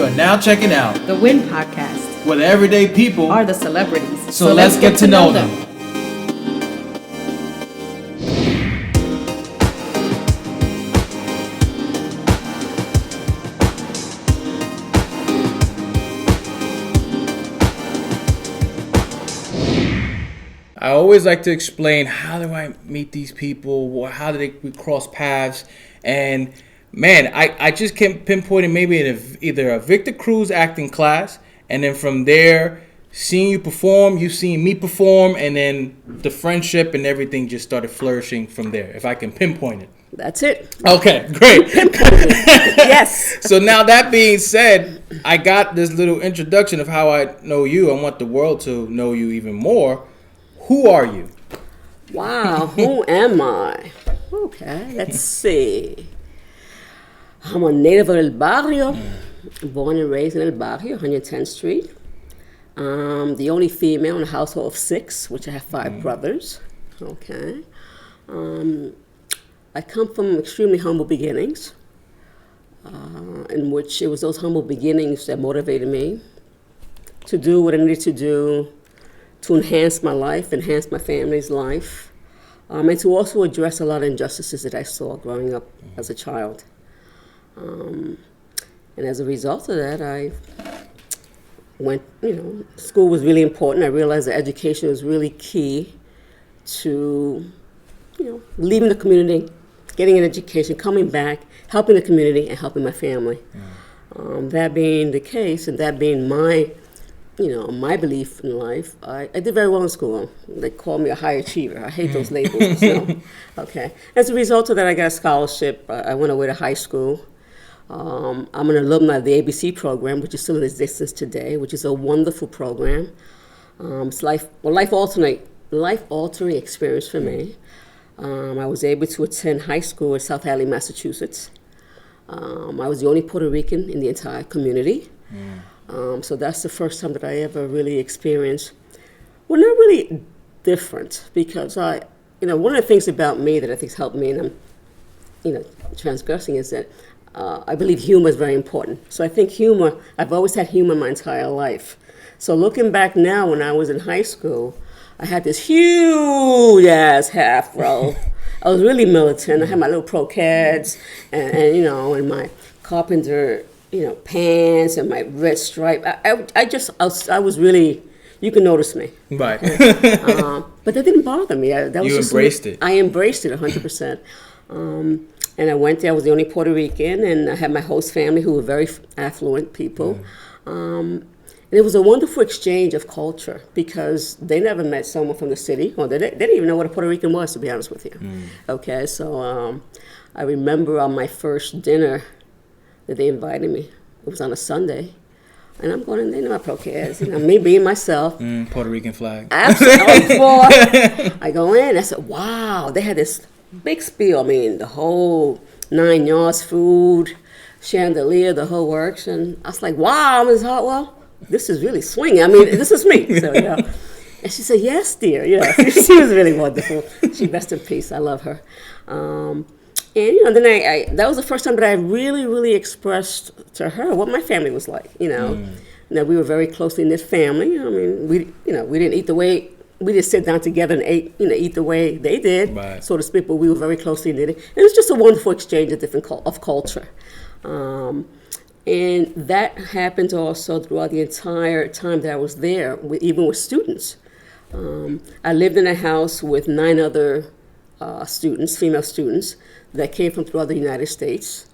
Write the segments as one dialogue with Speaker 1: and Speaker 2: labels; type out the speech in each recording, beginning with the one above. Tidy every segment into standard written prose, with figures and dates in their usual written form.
Speaker 1: are now checking out
Speaker 2: the Win Podcast,
Speaker 1: where the everyday people
Speaker 2: are the celebrities.
Speaker 1: So let's get to know them. I always like to explain, how do I meet these people? How do we cross paths? And man, I just kept pinpointing maybe in either a Victor Cruz acting class, and then from there, seeing you perform, you seeing me perform, and then the friendship and everything just started flourishing from there, if I can pinpoint it.
Speaker 2: That's it.
Speaker 1: Okay, great.
Speaker 2: Yes.
Speaker 1: So now that being said, I got this little introduction of how I know you. I want the world to know you even more. Who are you?
Speaker 2: Wow, who am I? Okay, let's see. I'm a native of El Barrio, born and raised in El Barrio, 110th Street. The only female in a household of 6, which I have 5 brothers. Okay. I come from extremely humble beginnings, in which it was those humble beginnings that motivated me to do what I needed to do to enhance my life, enhance my family's life, and to also address a lot of injustices that I saw growing up as a child. And as a result of that, I went, school was really important. I realized that education was really key to, leaving the community, getting an education, coming back, helping the community, and helping my family. That being the case, and that being my belief in life, I did very well in school. They call me a high achiever. I hate those labels. Okay. As a result of that, I got a scholarship. I went away to high school. I'm an alumni of the ABC program, which is still in existence today, which is a wonderful program. It's life-altering experience for me. I was able to attend high school at South Hadley, Massachusetts. I was the only Puerto Rican in the entire community. So that's the first time that I ever really experienced, well, not really different, because one of the things about me that I think has helped me, and I'm, transgressing, is that I believe humor is very important. So I think humor, I've always had humor my entire life. So looking back now, when I was in high school, I had this huge ass afro. I was really militant. I had my little Pro-Cads and my carpenter pants and my red stripe. I was really, you can notice me.
Speaker 1: Right.
Speaker 2: But that didn't bother me.
Speaker 1: You embraced it.
Speaker 2: I embraced it 100%. And I went there. I was the only Puerto Rican, and I had my host family who were very affluent people. And it was a wonderful exchange of culture, because they never met someone from the city, or they didn't even know what a Puerto Rican was, to be honest with you. Okay, so I remember on my first dinner that they invited me. It was on a Sunday. And I'm going in there, my Pro-Cads, me being myself.
Speaker 1: Puerto Rican flag.
Speaker 2: Absolutely. I go in, I said, wow, they had this big spiel. I mean, the whole 9 yards, food, chandelier, the whole works. And I was like, wow, Ms. Hartwell, this is really swinging. I mean, this is me. So, And she said, yes, dear. She was really wonderful. She rest in peace. I love her. And then I that was the first time that I really, really expressed to her what my family was like. That we were very closely knit family. I mean, we didn't eat the way, we just sit down together and eat the way they did,
Speaker 1: right,
Speaker 2: so to speak. But we were very closely knitted. It was just a wonderful exchange of culture. And that happened also throughout the entire time that I was there, even with students. I lived in a house with 9 other students, female students, that came from throughout the United States.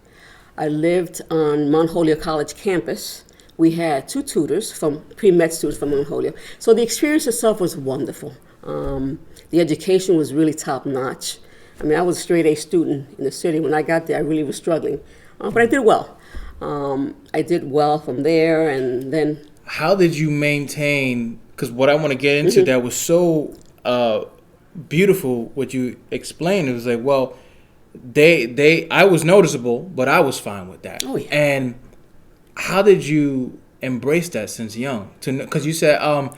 Speaker 2: I lived on Mount Holyoke College campus. We had 2 tutors, pre-med students from Mount Holyoke. So the experience itself was wonderful. The education was really top-notch. I mean, I was a straight-A student in the city. When I got there, I really was struggling. But I did well. I did well from there, and then...
Speaker 1: How did you maintain, because what I want to get into that was so beautiful, what you explained, it was like, well, I was noticeable, but I was fine with that.
Speaker 2: Oh, yeah.
Speaker 1: And how did you embrace that since young? Because you said, I'm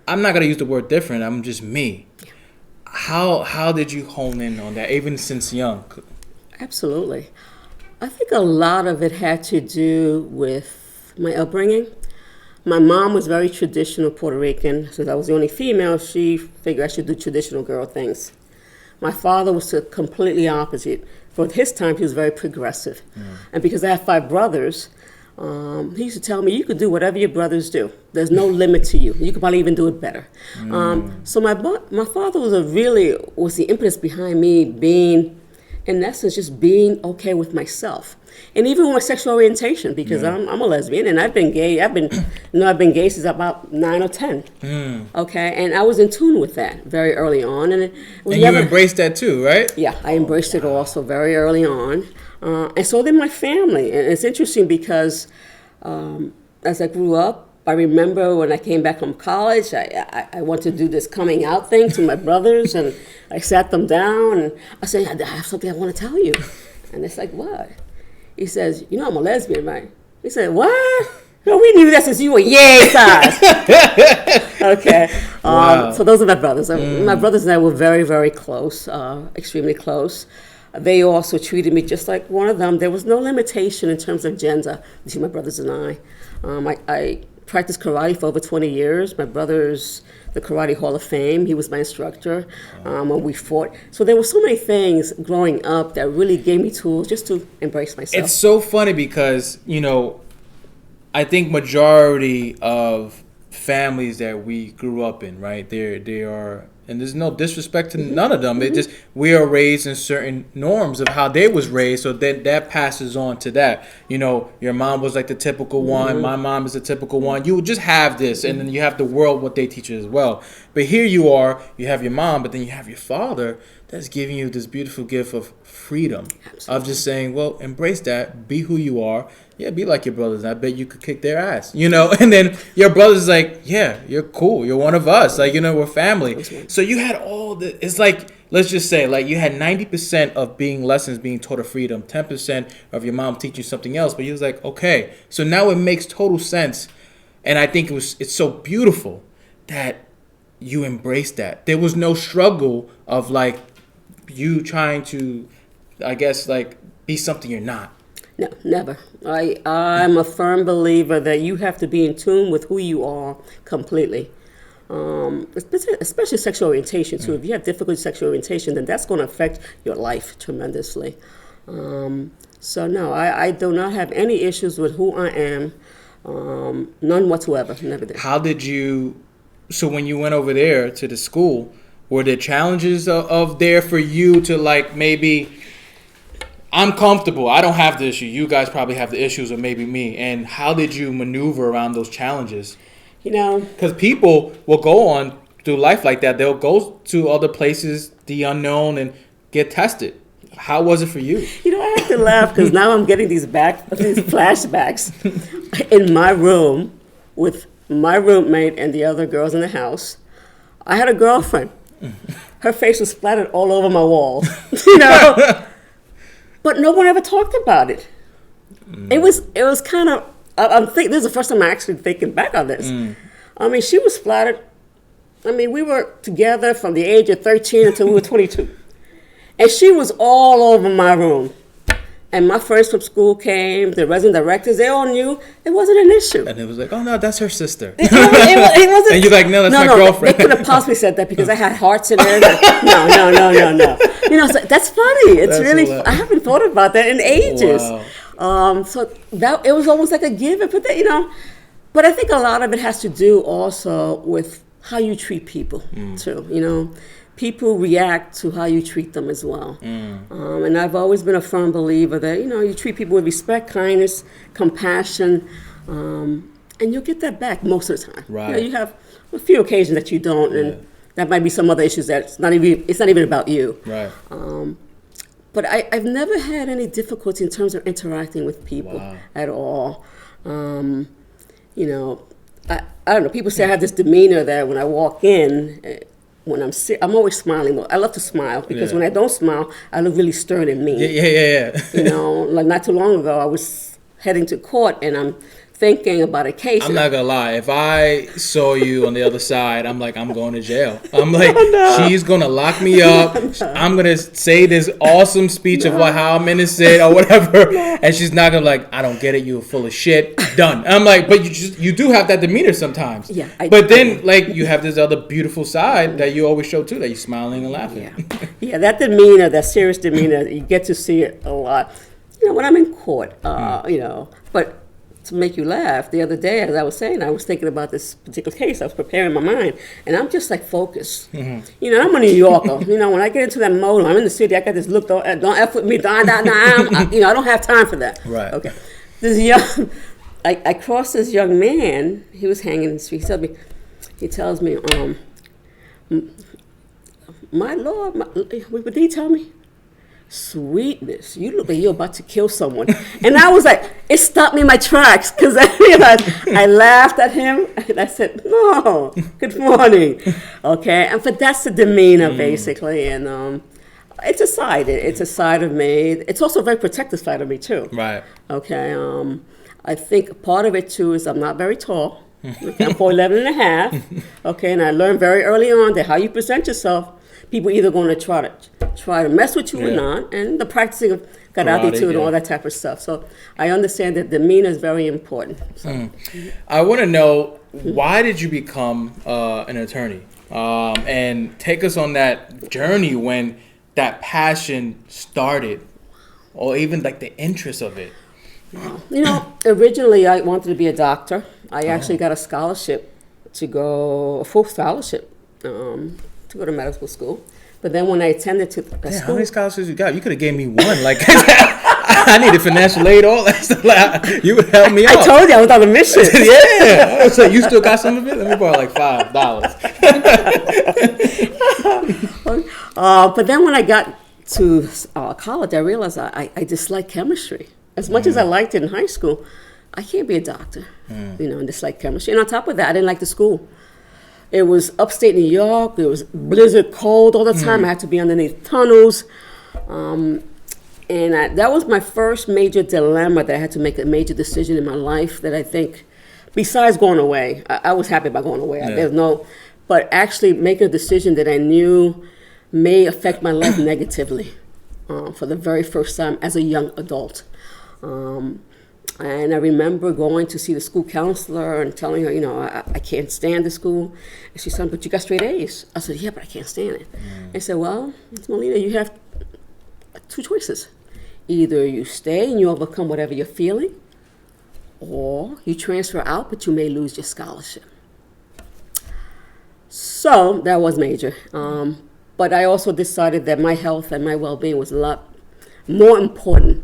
Speaker 1: not going to use the word different, I'm just me. Yeah. How did you hone in on that, even since young?
Speaker 2: Absolutely. I think a lot of it had to do with my upbringing. My mom was very traditional Puerto Rican. Since I was the only female, she figured I should do traditional girl things. My father was the completely opposite. For his time, he was very progressive. And because I have 5 brothers, he used to tell me, you could do whatever your brothers do. There's no limit to you. You could probably even do it better. So my father was the impetus behind me being, in essence, just being okay with myself. And even with my sexual orientation, because I'm a lesbian and I've been gay. I've been gay since about 9 or 10. Okay, and I was in tune with that very early on, and
Speaker 1: you embraced that too, right?
Speaker 2: Yeah, I embraced it also very early on, and so did my family. And it's interesting because as I grew up, I remember when I came back from college, I wanted to do this coming out thing to my brothers, and I sat them down and I said, I have something I want to tell you, and it's like, what? He says, you know, I'm a lesbian, right? He said, what? No, we knew that since you were yay size. Okay.
Speaker 1: Wow.
Speaker 2: So those are my brothers. My brothers and I were very, very close, extremely close. They also treated me just like one of them. There was no limitation in terms of gender between my brothers and I. I practiced karate for over 20 years. My brother's the Karate Hall of Fame. He was my instructor when we fought. So there were so many things growing up that really gave me tools just to embrace myself.
Speaker 1: It's so funny because, you know, I think majority of families that we grew up in, right, they are, and there's no disrespect to none of them. It just, we are raised in certain norms of how they was raised, so that passes on to that. You know, your mom was like the typical one, my mom is the typical one. You would just have this, and then you have the world, what they teach you as well. But here you are, you have your mom, but then you have your father that's giving you this beautiful gift of freedom. Absolutely. Of just saying, well, embrace that, be who you are. Yeah, be like your brothers. I bet you could kick their ass, you know? And then your brother's like, yeah, you're cool. You're one of us. Like, you know, we're family. So you had all the, it's like, let's just say, like, you had 90% of lessons being taught of freedom, 10% of your mom teaching you something else. But he was like, okay. So now it makes total sense. And I think it's so beautiful that you embraced that. There was no struggle of, like, you trying to, I guess, like, be something you're not.
Speaker 2: No, never. I'm a firm believer that you have to be in tune with who you are completely. Especially sexual orientation, too. If you have difficult sexual orientation, then that's going to affect your life tremendously. So, no, I do not have any issues with who I am. None whatsoever. Never did.
Speaker 1: How did you, so when you went over there to the school, were there challenges of there for you to, like, maybe, I'm comfortable, I don't have the issue, you guys probably have the issues, or maybe me, and how did you maneuver around those challenges?
Speaker 2: You know,
Speaker 1: because people will go on through life like that. They'll go to other places, the unknown, and get tested. How was it for you?
Speaker 2: You know, I have to laugh because now I'm getting these flashbacks. In my room with my roommate and the other girls in the house, I had a girlfriend. Her face was splattered all over my walls, you know. But no one ever talked about it. It was kind of, I'm thinking, this is the first time I'm actually thinking back on this. I mean, she was splattered. I mean, we were together from the age of 13 until we were 22. And she was all over my room. And my friends from school came, the resident directors, they all knew it wasn't an issue.
Speaker 1: And it was like, oh no, that's her sister.
Speaker 2: It wasn't.
Speaker 1: And you're like, no, that's my girlfriend.
Speaker 2: They couldn't have possibly said that because I had hearts in there. No. You know, so that's funny. It's really, I haven't thought about that in ages. Wow. So that, it was almost like a given, but that, you know, but I think a lot of it has to do also with how you treat people too, you know. People react to how you treat them as well. And I've always been a firm believer that, you know, you treat people with respect, kindness, compassion, and you'll get that back most of the time.
Speaker 1: Right.
Speaker 2: You know, you have a few occasions that you don't, and that might be some other issues that it's not even about you.
Speaker 1: Right.
Speaker 2: But I've never had any difficulty in terms of interacting with people at all. You know, I don't know, people say I have this demeanor that when I walk in, when I'm always smiling. I love to smile because when I don't smile, I look really stern and mean.
Speaker 1: Yeah.
Speaker 2: You know, like not too long ago, I was heading to court, and I'm thinking about a case.
Speaker 1: I'm not gonna lie. If I saw you on the other side, I'm like, I'm going to jail. I'm like, she's gonna lock me up. I'm gonna say this awesome speech of how I'm innocent or whatever, and she's not gonna like, I don't get it. You're full of shit. Done. I'm like, but you do have that demeanor sometimes.
Speaker 2: Yeah.
Speaker 1: But then like you have this other beautiful side that you always show too, that you're smiling and laughing.
Speaker 2: Yeah. That demeanor, that serious demeanor, you get to see it a lot. When I'm in court, but. To make you laugh, the other day, as I was saying, I was thinking about this particular case. I was preparing my mind, and I'm just like focused. Mm-hmm. I'm a New Yorker. When I get into that mode, I'm in the city. I got this look. Don't F with me. I don't have time for that.
Speaker 1: Right.
Speaker 2: Okay. I crossed this young man. He was hanging in the street. He tells me, my Lord, what did he tell me? Sweetness, you look like you're about to kill someone. And I was like, it stopped me in my tracks, because I realized, I laughed at him, and I said, no, good morning. Okay, but that's the demeanor, basically, and it's a side of me. It's also a very protective side of me, too.
Speaker 1: Right.
Speaker 2: Okay, I think part of it, too, is I'm not very tall. Okay, I'm 4'11" and a half. Okay, and I learned very early on that how you present yourself, people either going to try to mess with you or not, and the practicing of karate too, and all that type of stuff. So I understand that demeanor is very important. So.
Speaker 1: I want to know, why did you become an attorney? And take us on that journey when that passion started, or even like the interest of it.
Speaker 2: Originally I wanted to be a doctor. I actually got a scholarship a full scholarship. To go to medical school. But then when I attended to school...
Speaker 1: How many scholarships you got? You could have gave me one. Like, I needed financial aid, all that stuff. You would help me out.
Speaker 2: I told you I was on a mission.
Speaker 1: Yeah. I was like, you still got some of it? Let me borrow like $5.
Speaker 2: But then when I got to college, I realized I dislike chemistry. As much as I liked it in high school, I can't be a doctor, and dislike chemistry. And on top of that, I didn't like the school. It was upstate New York. It was blizzard cold all the time. I had to be underneath tunnels. And that was my first major dilemma, that I had to make a major decision in my life that I think, besides going away, I was happy about going away. But actually making a decision that I knew may affect my life negatively for the very first time as a young adult. And I remember going to see the school counselor and telling her, I can't stand the school. And she said, but you got straight A's. I said, yeah, but I can't stand it. I said, well, Melina, you have two choices. Either you stay and you overcome whatever you're feeling, or you transfer out, but you may lose your scholarship. So that was major. But I also decided that my health and my well-being was a lot more important.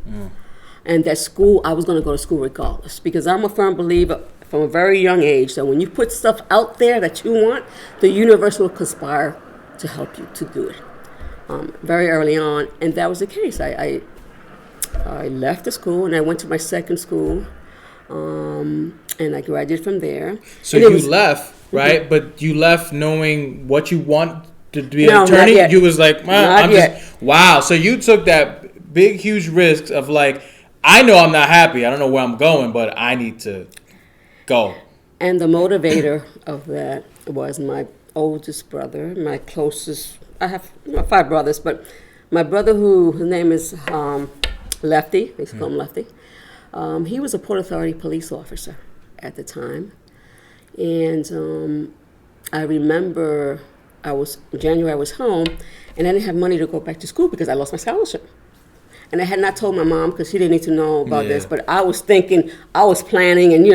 Speaker 2: And that school, I was going to go to school regardless, because I'm a firm believer from a very young age that when you put stuff out there that you want, the universe will conspire to help you to do it. Very early on, and that was the case. I left the school and I went to my second school, and I graduated from there.
Speaker 1: So you left, right? Mm-hmm. But you left knowing what you want to be an attorney?
Speaker 2: Not yet.
Speaker 1: You was like,
Speaker 2: not yet.
Speaker 1: Wow. So you took that big, huge risk of like, I know I'm not happy. I don't know where I'm going, but I need to go.
Speaker 2: And the motivator of that was my oldest brother, my closest. I have 5 brothers, but my brother, his name is Lefty. They call him Lefty. He was a Port Authority police officer at the time, and I remember in January I was home, and I didn't have money to go back to school because I lost my scholarship. And I had not told my mom because she didn't need to know about this. But I was thinking, I was planning, and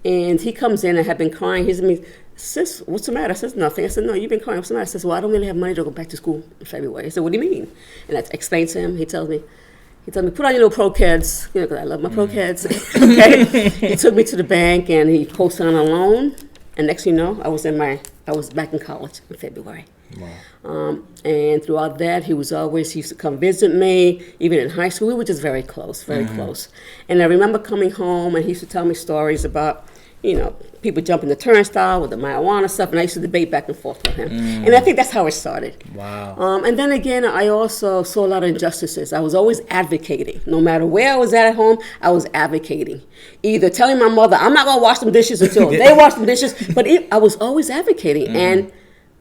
Speaker 2: and he comes in and had been crying. He said to me, sis, what's the matter? I said, nothing. I said, no, you've been crying. What's the matter? I said, well, I don't really have money to go back to school in February. I said, what do you mean? And I explained to him. He tells me, put on your little Pro Kids, because I love my Pro Kids. Okay. He took me to the bank and he posted on a loan. And next thing you know, I was back in college in February. Wow. And throughout that, he used to come visit me, even in high school. We were just very close, very close. And I remember coming home, and he used to tell me stories about, people jumping the turnstile with the marijuana stuff, and I used to debate back and forth with him. And I think that's how it started.
Speaker 1: Wow.
Speaker 2: And then again, I also saw a lot of injustices. I was always advocating. No matter where I was at home, I was advocating. Either telling my mother, I'm not going to wash them dishes until they wash them dishes, but I was always advocating. And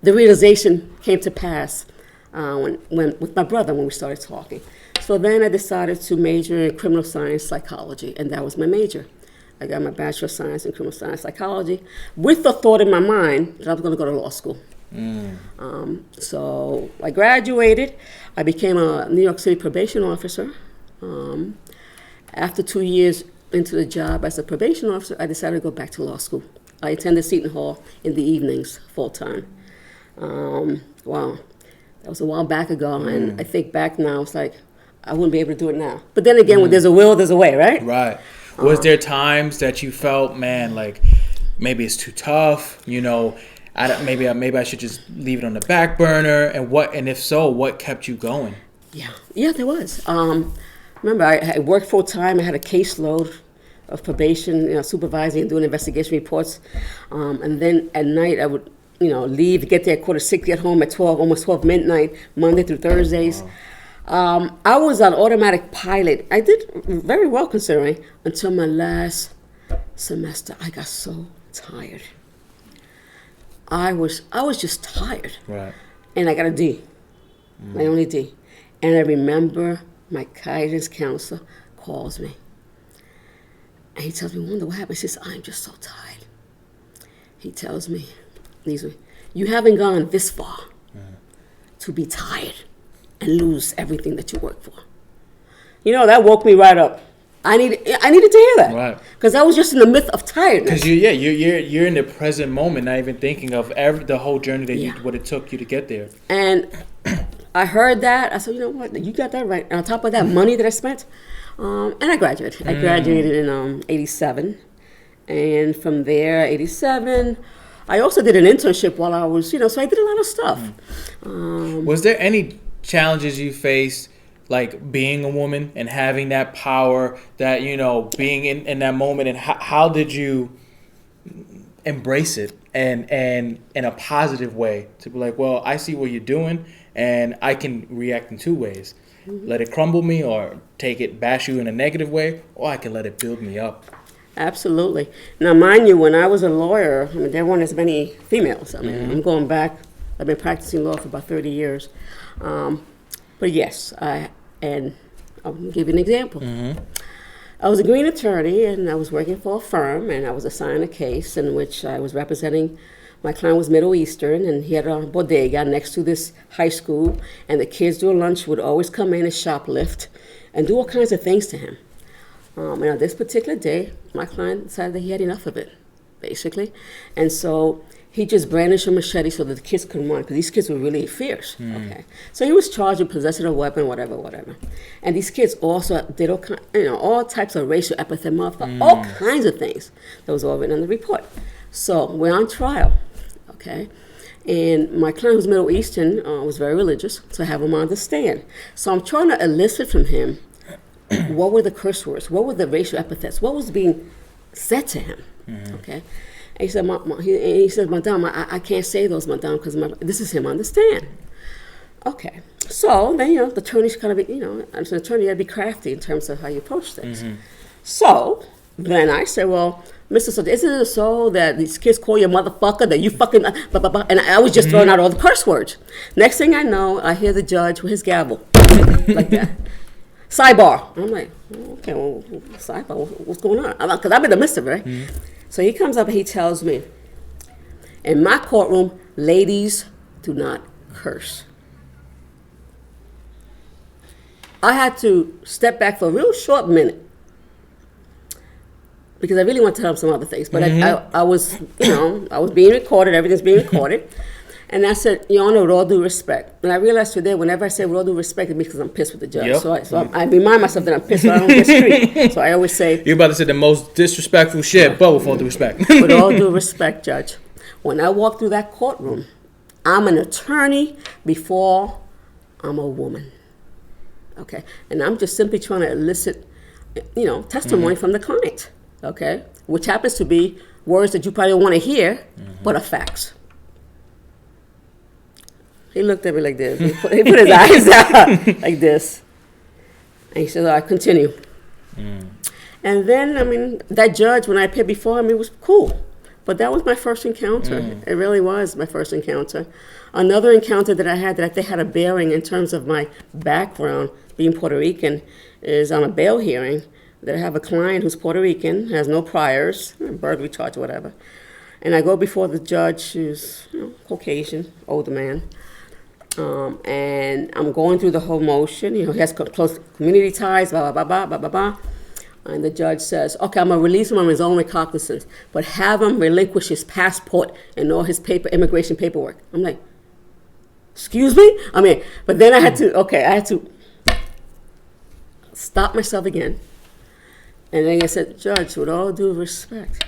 Speaker 2: the realization came to pass when with my brother when we started talking. So then I decided to major in criminal science psychology, and that was my major. I got my Bachelor of Science in Criminal Science Psychology with the thought in my mind that I was going to go to law school. So I graduated. I became a New York City probation officer. After 2 years into the job as a probation officer, I decided to go back to law school. I attended Seton Hall in the evenings full time. Wow, that was a while back ago, and I think back now, it's like I wouldn't be able to do it now. But then again, when there's a will, there's a way, right?
Speaker 1: Right. Was there times that you felt, man, like maybe it's too tough, maybe I should just leave it on the back burner, and if so, what kept you going?
Speaker 2: Yeah, there was. Remember, I worked full time. I had a caseload of probation, supervising and doing investigation reports, and then at night I would, leave, get there at 5:45, get home at almost 12 midnight, Monday through Thursdays. Wow. I was on automatic pilot. I did very well considering until my last semester. I got so tired. I was just tired.
Speaker 1: Right.
Speaker 2: And I got a D, my only D. And I remember my guidance counselor calls me. And he tells me, Wanda, what happened? He says, I'm just so tired. He tells me, you haven't gone this far to be tired and lose everything that you work for. That woke me right up. I needed to hear that,
Speaker 1: right?
Speaker 2: Because I was just in the myth of tiredness.
Speaker 1: Because you're in the present moment, not even thinking of the whole journey that what it took you to get there.
Speaker 2: And I heard that. I said, you know what? You got that right. And on top of that, money that I spent, and I graduated. I graduated in '87, and from there, '87. I also did an internship while I was, so I did a lot of stuff.
Speaker 1: Was there any challenges you faced, like being a woman and having that power, that being in that moment, and how did you embrace it and in a positive way to be like, well, I see what you're doing and I can react in two ways. Let it crumble me, or bash you in a negative way, or I can let it build me up.
Speaker 2: Absolutely. Now, mind you, when I was a lawyer, there weren't as many females. I'm going back. I've been practicing law for about 30 years. But yes, and I'll give you an example. I was a green attorney, and I was working for a firm, and I was assigned a case in which I was representing. My client was Middle Eastern, and he had a bodega next to this high school, and the kids during lunch would always come in and shoplift and do all kinds of things to him. And on this particular day, my client decided that he had enough of it, basically. And so he just brandished a machete so that the kids couldn't run, because these kids were really fierce. Okay, so he was charged with possession of a weapon, whatever. And these kids also did all types of racial epithet, all kinds of things. That was all written in the report. So we're on trial, okay? And my client, who's Middle Eastern, was very religious, so I have him on the stand. So I'm trying to elicit from him what were the curse words, what were the racial epithets, what was being said to him, okay? And he said, he said, Madame, I can't say those, Madame, because this is him on the stand. Okay, so then, the attorney's kind of, as an attorney, you got to be crafty in terms of how you approach things. So then I said, well, Mr. So isn't it so that these kids call you a motherfucker, that you fucking, blah, blah, blah, and I was just throwing out all the curse words. Next thing I know, I hear the judge with his gavel, like that. Sidebar. I'm like, okay, well, sidebar, what's going on? Because I'm in the midst of it, right? So he comes up and he tells me, in my courtroom, ladies do not curse. I had to step back for a real short minute because I really want to tell him some other things. But I was, I was being recorded. Everything's being recorded. And I said, Your Honor, with all due respect. And I realized today, whenever I say with all due respect, it's because I'm pissed with the judge. Yep. So I remind myself that I'm pissed, but I don't get street. So I always say,
Speaker 1: you're about to say the most disrespectful shit, but with all due respect.
Speaker 2: With all due respect, Judge. When I walk through that courtroom, I'm an attorney before I'm a woman. Okay? And I'm just simply trying to elicit, testimony from the client. Okay? Which happens to be words that you probably don't want to hear, but are facts. He looked at me like this. He put his eyes out like this. And he said, all right, continue. And then, I mean, that judge, when I appeared before him, it was cool. But that was my first encounter. It really was my first encounter. Another encounter that I had that I think had a bearing in terms of my background, being Puerto Rican, is on a bail hearing that I have a client who's Puerto Rican, has no priors, burglary charge or whatever. And I go before the judge, who's Caucasian, older man. And I'm going through the whole motion. He has close community ties, blah, blah, blah, blah, blah, blah. And the judge says, okay, I'm going to release him on his own recognizance, but have him relinquish his passport and all his immigration paperwork. I'm like, excuse me? I mean, but then I had to stop myself again. And then I said, Judge, with all due respect,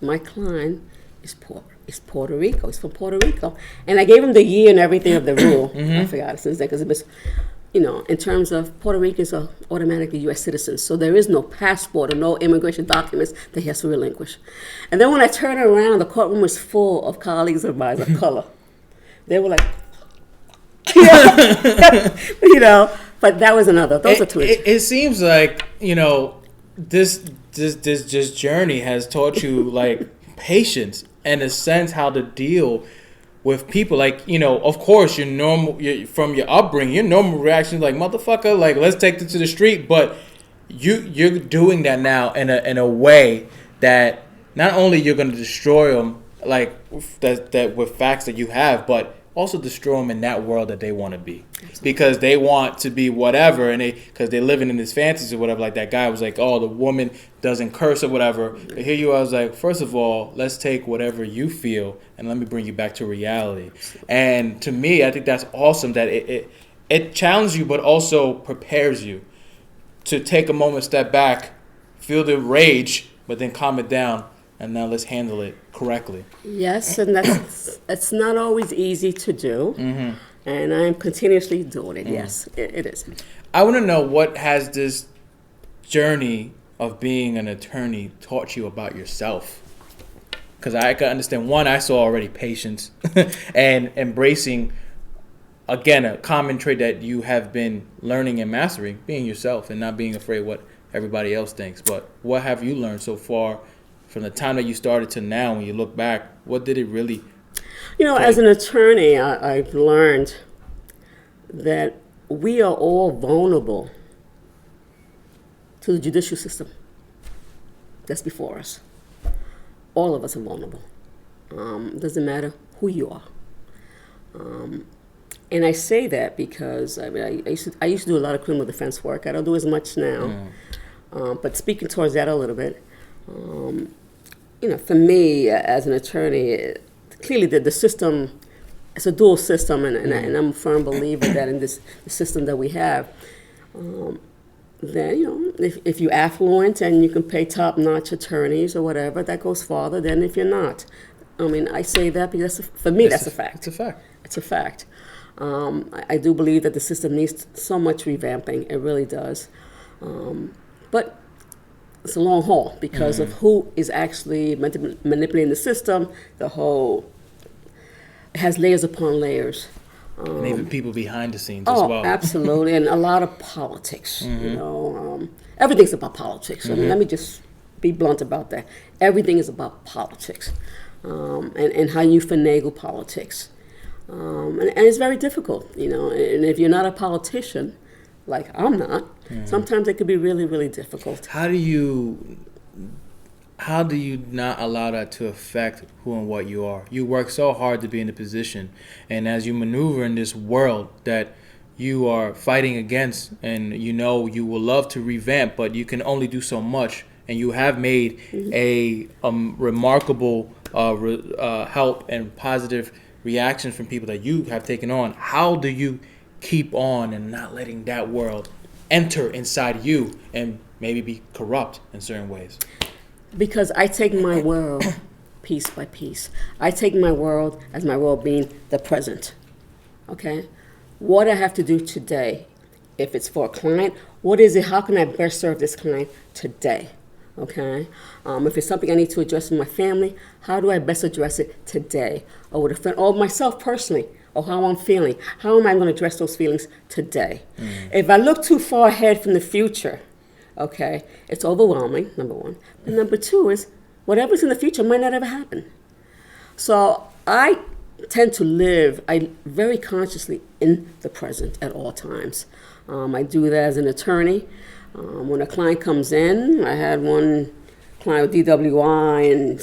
Speaker 2: my client is Puerto Rico. He's from Puerto Rico. And I gave him the year and everything of the rule. I forgot it since then because it was, in terms of Puerto Ricans are automatically U.S. citizens. So there is no passport or no immigration documents that he has to relinquish. And then when I turned around, the courtroom was full of colleagues of mine of color. They were like, but that was another. Those are two.
Speaker 1: It seems like, this journey has taught you like patience and a sense how to deal with people. Like, of course from your upbringing, your normal reaction is like, motherfucker, like, let's take this to the street. But you're doing that now in a way that not only you're going to destroy them, like that with facts that you have, but also destroy them in that world that they want to be. Absolutely. Because they want to be whatever, and because they're living in this fantasy or whatever. Like that guy was like, oh, the woman doesn't curse or whatever. But here you are, I was like, first of all, let's take whatever you feel and let me bring you back to reality. And to me, I think that's awesome that it challenges you, but also prepares you to take a moment, step back, feel the rage, but then calm it down. And now let's handle it correctly.
Speaker 2: Yes, and that's not always easy to do. Mm-hmm. And I'm continuously doing it. Mm-hmm. Yes, it is.
Speaker 1: I want to know, what has this journey of being an attorney taught you about yourself? Because I can understand, one, I saw already patience and embracing, again, a common trait that you have been learning and mastering, being yourself and not being afraid what everybody else thinks. But what have you learned so far from the time that you started to now? When you look back, what did it really
Speaker 2: as an attorney, I've learned that we are all vulnerable to the judicial system that's before us. All of us are vulnerable. Doesn't matter who you are. And I say that because I used to do a lot of criminal defense work. I don't do as much now. But speaking towards that a little bit, for me as an attorney, clearly the system, it's a dual system, and I'm a firm believer that in the system that we have, then, if you're affluent and you can pay top-notch attorneys or whatever, that goes farther than if you're not. I mean, I say that because for me, that's a fact.
Speaker 1: It's a fact.
Speaker 2: It's a fact. I do believe that the system needs so much revamping. It really does. But it's a long haul because of who is actually manipulating the system. The whole has layers upon layers.
Speaker 1: And even people behind the scenes as well.
Speaker 2: Oh, absolutely. And a lot of politics, everything's about politics. I mean, let me just be blunt about that. Everything is about politics and how you finagle politics. And it's very difficult, and if you're not a politician, like I'm not, sometimes it could be really, really difficult.
Speaker 1: How do you not allow that to affect who and what you are? You work so hard to be in the position, and as you maneuver in this world that you are fighting against, and you will love to revamp, but you can only do so much, and you have made a remarkable help and positive reactions from people that you have taken on. How do you keep on and not letting that world enter inside you and maybe be corrupt in certain ways?
Speaker 2: Because I take my world piece by piece. I take my world as my world being the present. Okay? What I have to do today, if it's for a client, what is it? How can I best serve this client today? Okay, if it's something I need to address with my family, how do I best address it today, or with a friend, or myself personally, or how I'm feeling? How am I going to address those feelings today? If I look too far ahead from the future, okay, it's overwhelming. Number one, and number two is whatever's in the future might not ever happen. So I tend to live I very consciously in the present at all times. I do that as an attorney. When a client comes in, I had one client with DWI and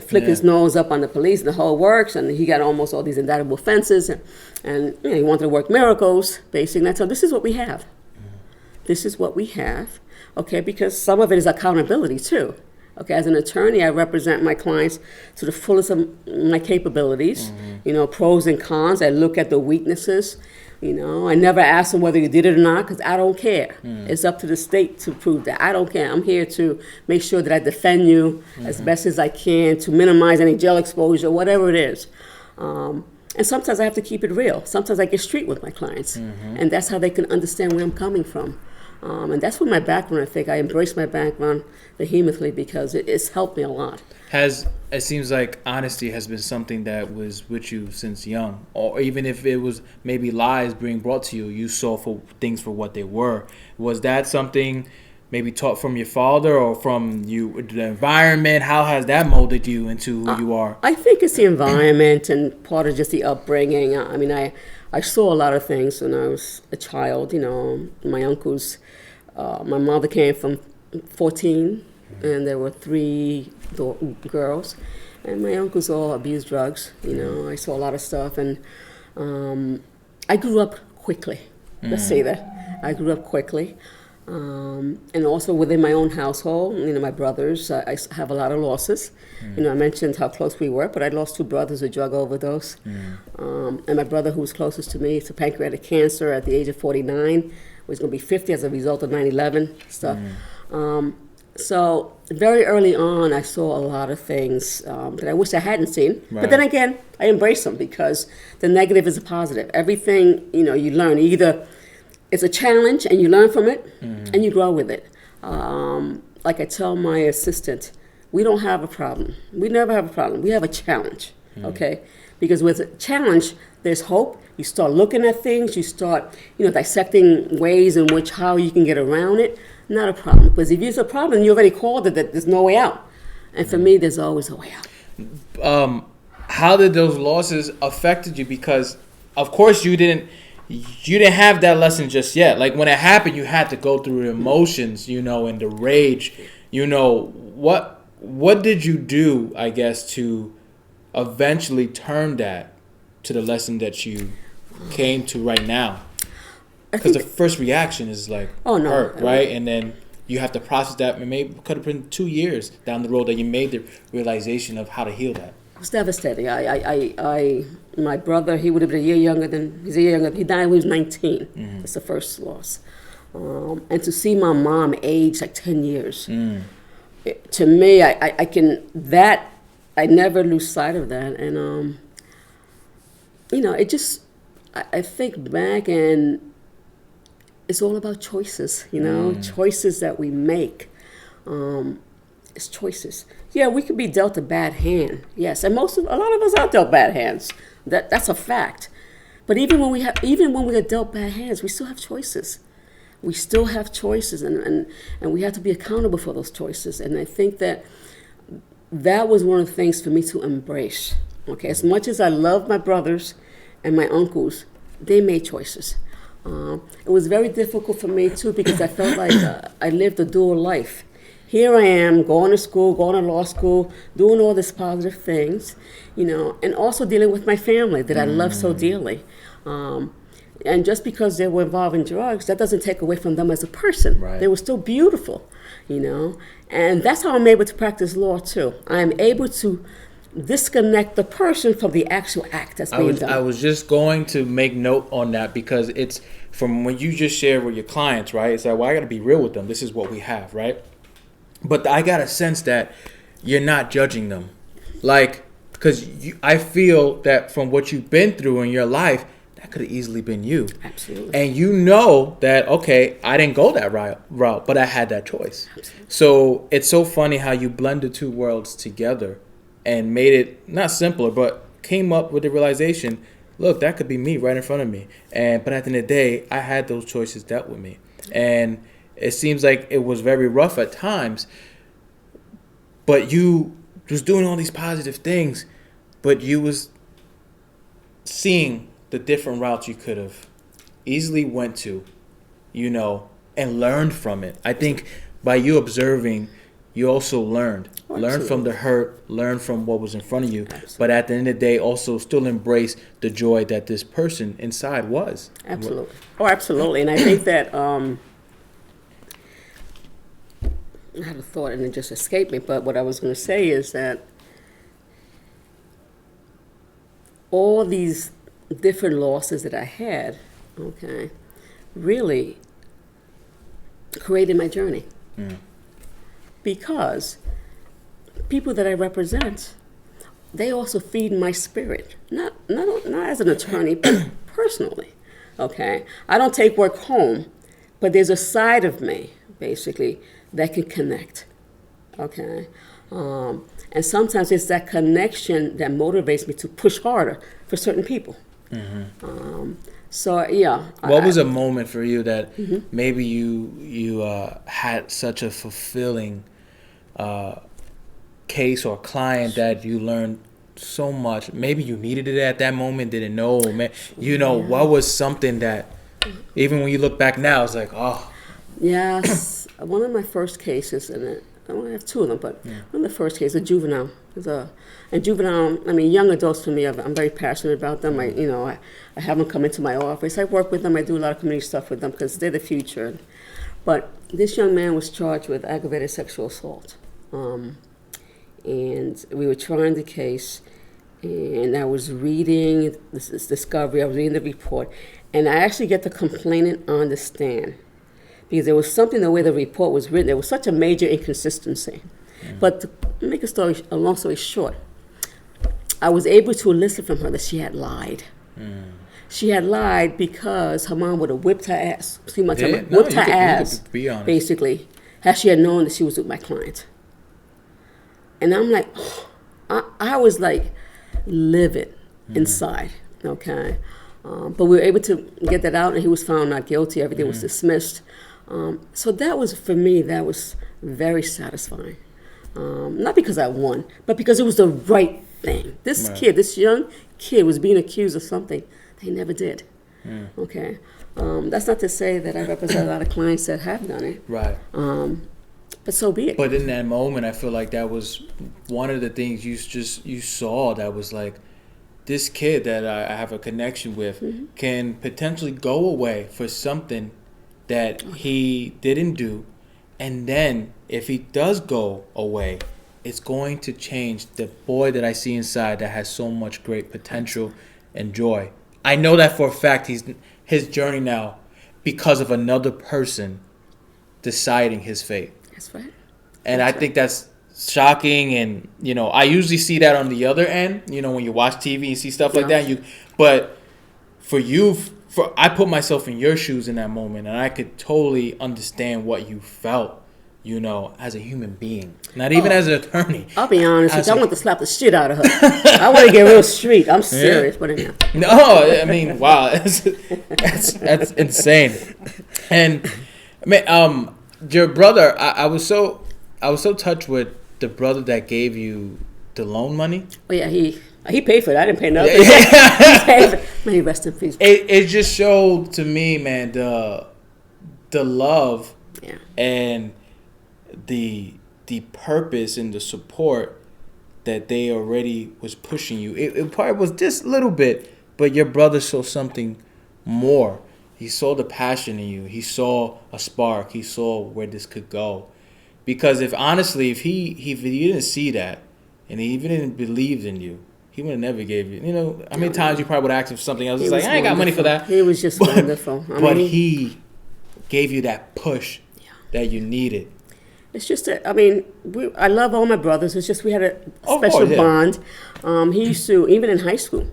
Speaker 2: flick his nose up on the police and the whole works, and he got almost all these indictable offenses, and he wanted to work miracles, basically. So this is what we have. This is what we have, okay, because some of it is accountability too. Okay, as an attorney, I represent my clients to the fullest of my capabilities, pros and cons. I look at the weaknesses. I never ask them whether you did it or not because I don't care. It's up to the state to prove that. I don't care. I'm here to make sure that I defend you as best as I can to minimize any jail exposure, whatever it is. And sometimes I have to keep it real. Sometimes I get street with my clients, and that's how they can understand where I'm coming from. And that's what my background, I think. I embrace my background vehemently because it's helped me a lot.
Speaker 1: It seems like honesty has been something that was with you since young, or even if it was maybe lies being brought to you, you saw for things for what they were. Was that something maybe taught from your father or from you, the environment? How has that molded you into who you are?
Speaker 2: I think it's the environment and part of just the upbringing. I mean, I saw a lot of things when I was a child. My uncles, my mother came from 14, and there were 3 girls, and my uncles all abused drugs. I saw a lot of stuff, and I grew up quickly. Let's say that. I grew up quickly. And also within my own household, my brothers, I have a lot of losses. I mentioned how close we were, but I lost 2 brothers to drug overdose. And my brother, who was closest to me, to pancreatic cancer at the age of 49, was going to be 50 as a result of 9/11 stuff. So very early on, I saw a lot of things that I wish I hadn't seen. Right. But then again, I embrace them because the negative is a positive. Everything, you learn. Either it's a challenge and you learn from it and you grow with it. Like I tell my assistant, we don't have a problem. We never have a problem. We have a challenge, okay? Because with a challenge, there's hope. You start looking at things. You start, dissecting ways in which how you can get around it. Not a problem. Because if it's a problem, you already called it that there's no way out. And for me, there's always a way out.
Speaker 1: How did those losses affected you? Because, of course, you didn't have that lesson just yet. Like when it happened, you had to go through the emotions, and the rage. What did you do, I guess, to eventually turn that to the lesson that you came to right now? Because the first reaction is like hurt, right? And then you have to process that. Maybe it could have been 2 years down the road that you made the realization of how to heal that.
Speaker 2: It was devastating. My brother, he would have been a year younger. He died when he was 19. That's the first loss. And to see my mom age like 10 years, to me, I never lose sight of that. And, it just, I think back and it's all about choices, choices that we make. It's choices. Yeah, we could be dealt a bad hand. Yes, and a lot of us are dealt bad hands. That's a fact. But even when we get dealt bad hands, we still have choices. We still have choices, and we have to be accountable for those choices. And I think that was one of the things for me to embrace. Okay, as much as I love my brothers and my uncles, they made choices. It was very difficult for me too because I felt like I lived a dual life. Here I am going to school, going to law school, doing all these positive things, and also dealing with my family that I love so dearly. And just because they were involved in drugs, that doesn't take away from them as a person. Right. They were still beautiful, And that's how I'm able to practice law too. I'm able to disconnect the person from the actual act that's being done.
Speaker 1: I was just going to make note on that because it's from when you just shared with your clients, right? It's like, well, I got to be real with them. This is what we have, right? But I got a sense that you're not judging them. Like, because I feel that from what you've been through in your life, that could have easily been you.
Speaker 2: Absolutely.
Speaker 1: And you know that, okay, I didn't go that route, but I had that choice.
Speaker 2: Absolutely.
Speaker 1: So it's so funny how you blend the two worlds together and made it not simpler, but came up with the realization, look, that could be me right in front of me. But at the end of the day, I had those choices dealt with me. And it seems like it was very rough at times, but you was doing all these positive things, but you was seeing the different routes you could have easily went to, and learned from it. I think by you observing, you also learned. Learn from the hurt, learn from what was in front of you.
Speaker 2: Absolutely.
Speaker 1: But at the end of the day, also still embrace the joy that this person inside was.
Speaker 2: Absolutely. Oh, absolutely. And I think that I had a thought and it just escaped me. But what I was going to say is that all these different losses that I had, okay, really created my journey. Because people that I represent, they also feed my spirit. Not as an attorney, but personally. Okay, I don't take work home, but there's a side of me, basically, that can connect. Okay, and sometimes it's that connection that motivates me to push harder for certain people. So yeah.
Speaker 1: What was a moment for you that maybe you had such a fulfilling case or client that you learned so much? Maybe you needed it at that moment, didn't know. What was something that even when you look back now, it's like, oh.
Speaker 2: Yes, one of my first cases, and I only have two of them, but one of the first cases, a juvenile. And juvenile, young adults to me, I'm very passionate about them. I have them come into my office. I work with them. I do a lot of community stuff with them because they're the future. But this young man was charged with aggravated sexual assault. And we were trying the case, and I was reading this discovery. I was reading the report, and I actually get the complainant on the stand because there was something the way the report was written. There was such a major inconsistency. But to make a long story short, I was able to elicit from her that she had lied. She had lied because her mom would have whipped her ass. Whipped her ass,
Speaker 1: be honest.
Speaker 2: basically, had she had known that she was with my client. And I'm like, I was like livid inside, okay? But we were able to get that out, and he was found not guilty. Everything was dismissed. So that was, for me, that was very satisfying. Not because I won, but because it was the right thing. This young kid was being accused of something they never did. Okay? That's not to say that I represent a lot of clients that have done it.
Speaker 1: Right.
Speaker 2: But so be it.
Speaker 1: But in that moment, I feel like that was one of the things you saw that was like, this kid that I have a connection with can potentially go away for something that he didn't do. And then if he does go away, it's going to change the boy that I see inside that has so much great potential and joy. I know that for a fact. His journey now because of another person deciding his fate.
Speaker 2: That's right.
Speaker 1: And I think that's shocking. And, I usually see that on the other end, when you watch TV and see stuff like that. But for you, I put myself in your shoes in that moment, and I could totally understand what you felt, as a human being, not even as an attorney.
Speaker 2: I'll be honest with you, I want to slap the shit out of her. I want to get real street. I'm serious, but anyhow.
Speaker 1: No, wow, that's insane. And man, your brother, I was so touched with the brother that gave you the loan money.
Speaker 2: Oh yeah, he paid for it. I didn't pay nothing.
Speaker 1: Yeah.
Speaker 2: He paid for it. May he rest in peace.
Speaker 1: It just showed to me, man, the love and the purpose and the support that they already was pushing you. It probably was just a little bit, but your brother saw something more. He saw the passion in you. He saw a spark. He saw where this could go. Because if he didn't see that, and he even didn't believe in you, he would have never gave you. How many times you probably would ask him for something else? He's like, I ain't got money for that.
Speaker 2: He was just wonderful.
Speaker 1: But he gave you that push that you needed.
Speaker 2: It's just that, I love all my brothers. It's just we had a special bond. He used to, even in high school,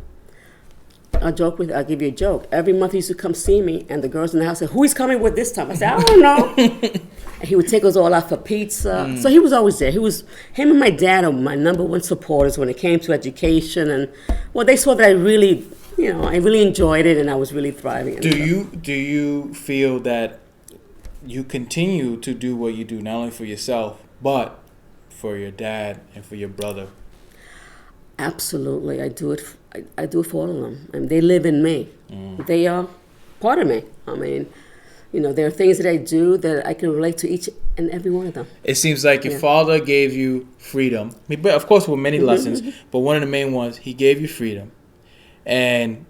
Speaker 2: I'll joke with. I'll give you a joke. Every month he used to come see me, and the girls in the house said, "Who is coming with this time?" I said, "I don't know." And he would take us all out for pizza. So he was always there. Him and my dad are my number one supporters when it came to education, and well, they saw that I really enjoyed it, and I was really thriving.
Speaker 1: Do you feel that you continue to do what you do not only for yourself but for your dad and for your brother?
Speaker 2: Absolutely, I do it. I do it for all of them, and they live in me. They are part of me. I mean, there are things that I do that I can relate to each and every one of them.
Speaker 1: It seems like your father gave you freedom. I mean, but of course, with many lessons, but one of the main ones, he gave you freedom, and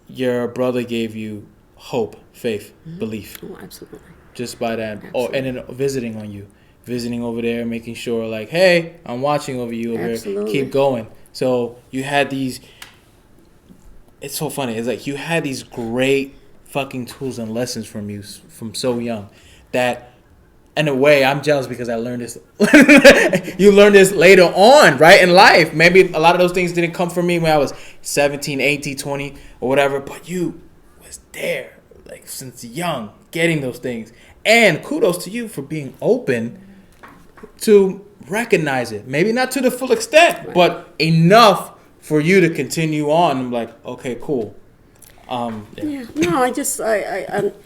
Speaker 1: your brother gave you hope, faith, belief.
Speaker 2: Oh, absolutely.
Speaker 1: Just by that, and then visiting over there, making sure like, hey, I'm watching over you over here. Keep going. So you had these. It's so funny. It's like you had these great fucking tools and lessons from you from so young that, in a way, I'm jealous because I learned this. You learned this later on, right, in life. Maybe a lot of those things didn't come from me when I was 17, 18, 20 or whatever, but you was there like since young getting those things. And kudos to you for being open to recognize it. Maybe not to the full extent, but enough for you to continue on. I'm like, okay, cool.
Speaker 2: Yeah. No,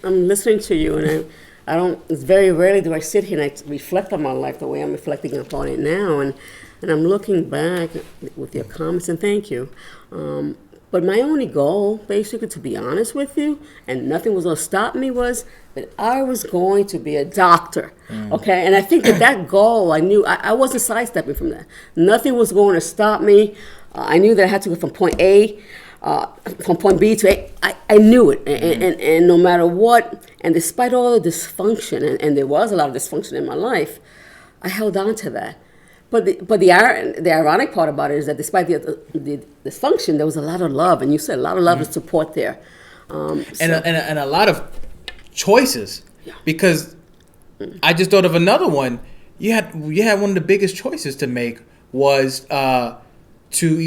Speaker 2: I'm listening to you, and I don't. It's very rarely do I sit here and I reflect on my life the way I'm reflecting upon it now, and I'm looking back with your comments, and thank you. But my only goal, basically, to be honest with you, and nothing was going to stop me, was that I was going to be a doctor, okay? And I think that goal, I knew, I wasn't sidestepping from that. Nothing was going to stop me. I knew that I had to go from point A, from point B to A. I knew it, and no matter what, and despite all the dysfunction, and there was a lot of dysfunction in my life, I held on to that. But the ironic part about it is that despite the dysfunction, there was a lot of love, and you said a lot of love and support there,
Speaker 1: and a lot of choices. Because I just thought of another one. You had one of the biggest choices to make was to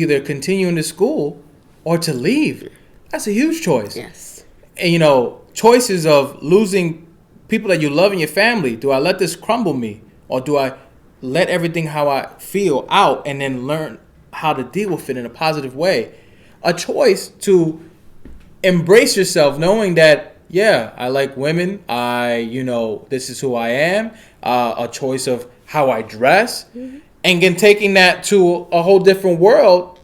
Speaker 1: either continue into school or to leave. That's a huge choice.
Speaker 2: Yes.
Speaker 1: And choices of losing people that you love in your family. Do I let this crumble me, or do I let everything how I feel out and then learn how to deal with it in a positive way? A choice to embrace yourself, knowing that, yeah, I like women. This is who I am. A choice of how I dress. And then taking that to a whole different world,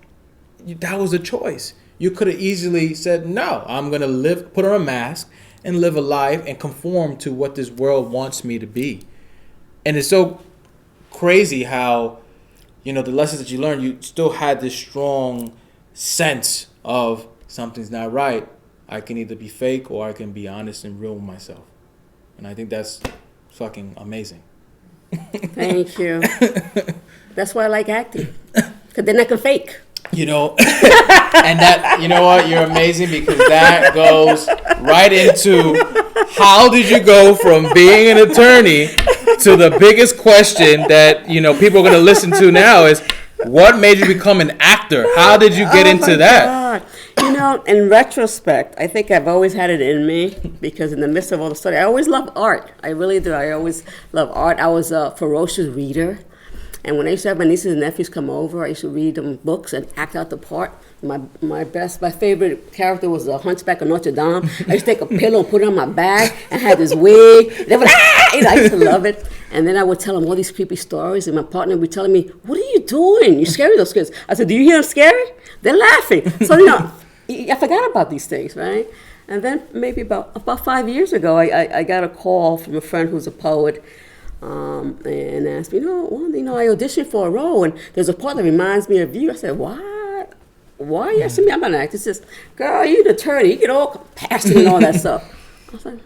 Speaker 1: that was a choice. You could have easily said, no, I'm going to put on a mask and live a life and conform to what this world wants me to be. And it's so crazy how, the lessons that you learned, you still had this strong sense of something's not right. I can either be fake or I can be honest and real with myself. And I think that's fucking amazing.
Speaker 2: Thank you. That's why I like acting. Because then I can fake.
Speaker 1: And that, you know what, you're amazing, because that goes right into how did you go from being an attorney to the biggest question that, people are going to listen to now is, what made you become an actor? How did you get into that?
Speaker 2: God. In retrospect, I think I've always had it in me, because in the midst of all the study, I always loved art. I really do. I always loved art. I was a ferocious reader. And when I used to have my nieces and nephews come over, I used to read them books and act out the part. My favorite character was the Hunchback of Notre Dame. I used to take a pillow and put it on my back and had this wig. They would, I used to love it. And then I would tell them all these creepy stories, and my partner would be telling me, "What are you doing? You're scaring those kids." I said, "Do you hear them scary? They're laughing." So, I forgot about these things, right? And then maybe about 5 years ago, I got a call from a friend who's a poet, and asked me, Wanda, I auditioned for a role, and there's a part that reminds me of you. I said, what? Why are you asking me? I'm an actor. She says, girl, you're an attorney. You get all compassionate and all that stuff. I was like,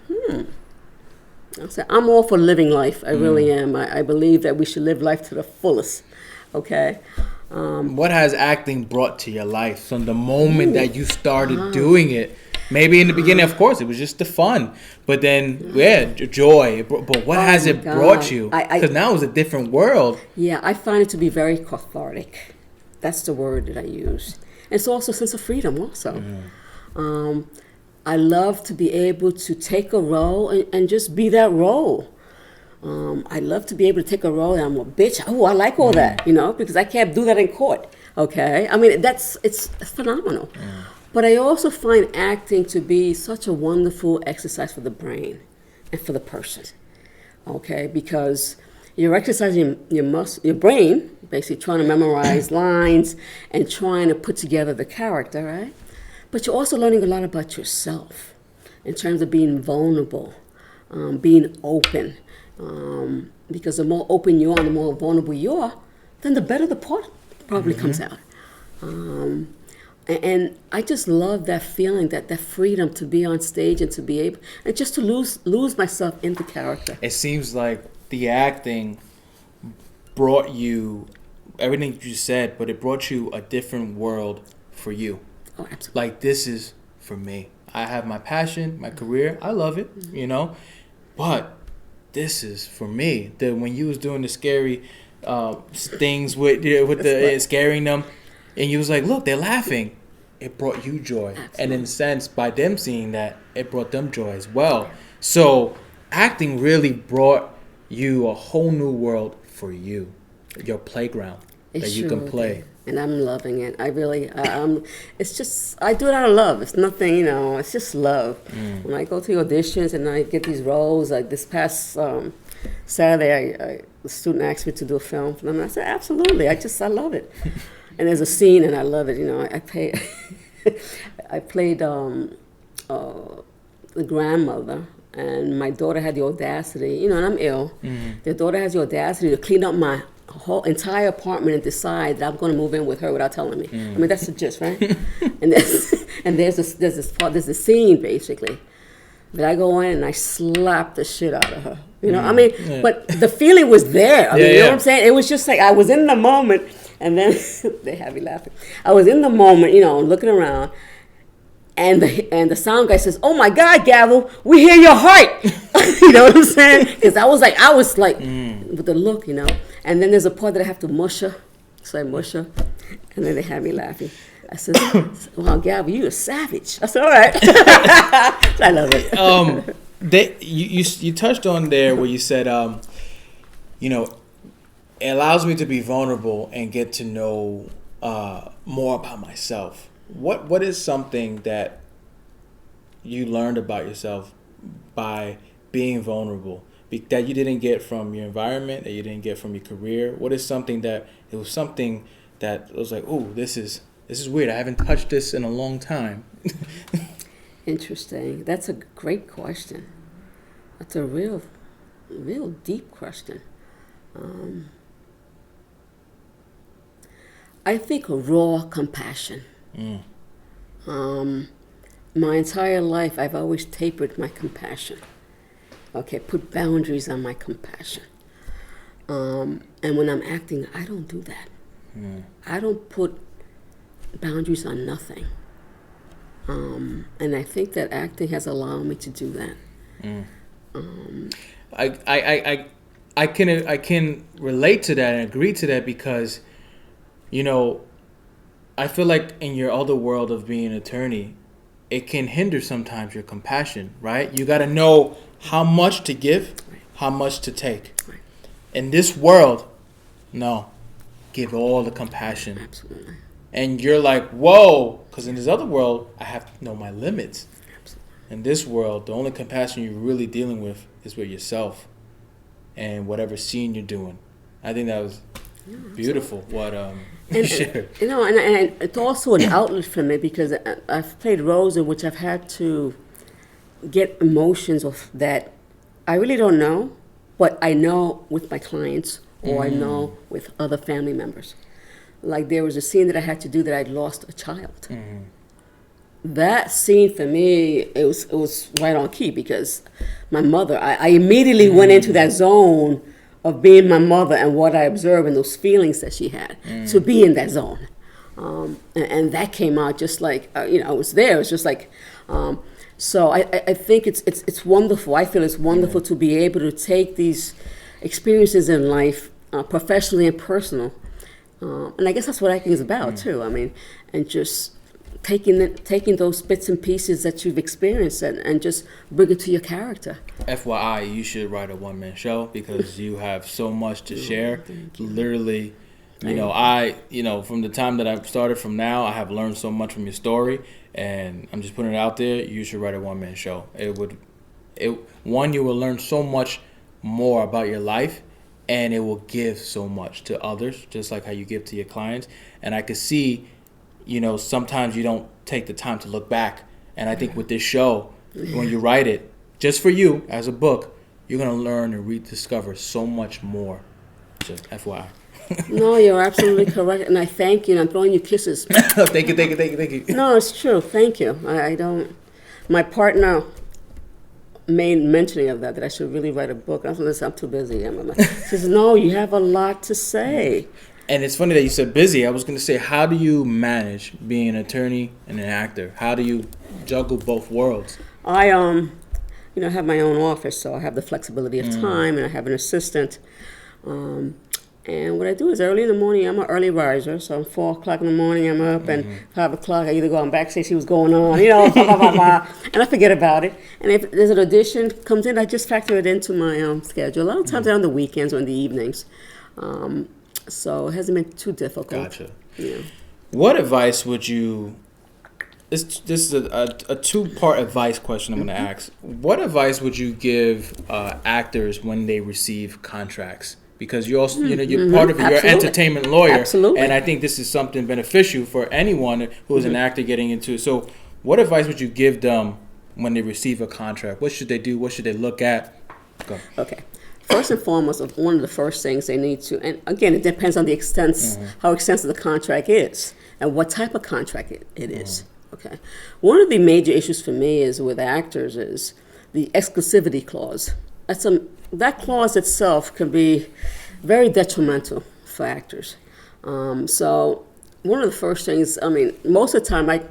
Speaker 2: I said, I'm all for living life. I really am. I believe that we should live life to the fullest. Okay?
Speaker 1: What has acting brought to your life from the moment that you started doing it? Maybe in the beginning, of course, it was just the fun. But then, joy. But what has it brought you? Because now it's a different world.
Speaker 2: Yeah, I find it to be very cathartic. That's the word that I use. It's also a sense of freedom also. I love to be able to take a role and just be that role. I love to be able to take a role and I'm a bitch. Oh, I like all that, because I can't do that in court. Okay, I mean it's phenomenal. But I also find acting to be such a wonderful exercise for the brain and for the person. Okay, because you're exercising your brain, basically trying to memorize lines and trying to put together the character, right? But you're also learning a lot about yourself in terms of being vulnerable, being open. Because the more open you are, the more vulnerable you are, then the better the part probably comes out. And I just love that feeling, that freedom to be on stage and to be able, and just to lose myself in the character.
Speaker 1: It seems like the acting brought you everything you said, but it brought you a different world for you.
Speaker 2: Oh, absolutely.
Speaker 1: Like, this is for me. I have my passion, my career. I love it, but this is for me. When you was doing the scary things with the scaring them, and you was like, look, they're laughing. It brought you joy. Absolutely. And in a sense, by them seeing that, it brought them joy as well. So acting really brought you a whole new world for you, your playground that you can play.
Speaker 2: And I'm loving it. I really, it's just, I do it out of love. It's nothing, it's just love. When I go to auditions and I get these roles, like this past Saturday, the student asked me to do a film for them. And I said, absolutely. I love it. And there's a scene and I love it. I played the grandmother. And my daughter had the audacity, and I'm ill. The daughter has the audacity to clean up my whole entire apartment and decide that I'm going to move in with her without telling me. I mean, that's the gist, right? and there's this scene basically that I go in and I slap the shit out of her. But the feeling was there. You know what I'm saying? It was just like I was in the moment, and then they had me laughing. I was in the moment, looking around. And the sound guy says, "Oh my God, Gavel, we hear your heart." You know what I'm saying? Because I was like with the look, And then there's a part that I have to mush her, so I mush her, and then they had me laughing. I said, "Wow, Gavel, you a savage." I said, "All right." I love it.
Speaker 1: You touched on there where you said, it allows me to be vulnerable and get to know more about myself. What is something that you learned about yourself by being vulnerable that you didn't get from your environment, that you didn't get from your career? What is something that was like, oh, this is weird. I haven't touched this in a long time.
Speaker 2: Interesting. That's a great question. That's a real deep question. I think raw compassion. My entire life, I've always tapered my compassion. Okay, put boundaries on my compassion. And when I'm acting, I don't do that. I don't put boundaries on nothing. And I think that acting has allowed me to do that.
Speaker 1: I can relate to that and agree to that because, I feel like in your other world of being an attorney, it can hinder sometimes your compassion, right? You got to know how much to give, how much to take. In this world, no, give all the compassion.
Speaker 2: Absolutely.
Speaker 1: And you're like, whoa, because in this other world, I have to know my limits.
Speaker 2: Absolutely. In
Speaker 1: this world, the only compassion you're really dealing with is with yourself and whatever scene you're doing. I think that was beautiful. What you shared.
Speaker 2: And it's also an outlet for me because I've played roles in which I've had to get emotions of that I really don't know, but I know with my clients or I know with other family members. Like there was a scene that I had to do that I'd lost a child. That scene for me, it was right on key because my mother, I immediately went into that zone of being my mother and what I observed and those feelings that she had to be in that zone. And that came out just like, I was there. It was just like, so I think it's wonderful. I feel it's wonderful to be able to take these experiences in life, professionally and personal. And I guess that's what acting is about too. I mean, and just taking those bits and pieces that you've experienced and just bring it to your character.
Speaker 1: FYI, you should write a one-man show because you have so much to share. Literally, from the time that I've started from now, I have learned so much from your story, and I'm just putting it out there. You should write a one-man show. You will learn so much more about your life, and it will give so much to others, just like how you give to your clients. And I could see, sometimes you don't take the time to look back. And I think with this show, when you write it, just for you as a book, you're going to learn and rediscover so much more. Just FYI.
Speaker 2: No, you're absolutely correct. And I thank you. And I'm throwing you kisses.
Speaker 1: Thank you.
Speaker 2: No, it's true. Thank you. I don't. My partner made mentioning of that I should really write a book. I was like, I'm too busy. She says, no, you have a lot to say.
Speaker 1: And it's funny that you said busy. I was going to say, how do you manage being an attorney and an actor? How do you juggle both worlds?
Speaker 2: I have my own office, so I have the flexibility of time, and I have an assistant. And what I do is early in the morning, I'm an early riser, so 4 o'clock in the morning I'm up, and 5 o'clock I either go on backstage, see what's going on, blah, blah, blah, and I forget about it. And if there's an audition comes in, I just factor it into my schedule. A lot of times they're on the weekends or in the evenings, so it hasn't been too difficult.
Speaker 1: Gotcha.
Speaker 2: Yeah.
Speaker 1: What advice would you... This is a two-part advice question I'm going to ask. What advice would you give actors when they receive contracts? Because you're also, you're part of it. You're an entertainment lawyer.
Speaker 2: Absolutely.
Speaker 1: And I think this is something beneficial for anyone who is an actor getting into it. So what advice would you give them when they receive a contract? What should they do? What should they look at? Go.
Speaker 2: Okay. First and foremost, one of the first things they need to, and again, it depends on the extent, how extensive the contract is and what type of contract it is. Okay. One of the major issues for me is with actors is the exclusivity clause. That clause itself can be very detrimental for actors. So one of the first things, most of the time I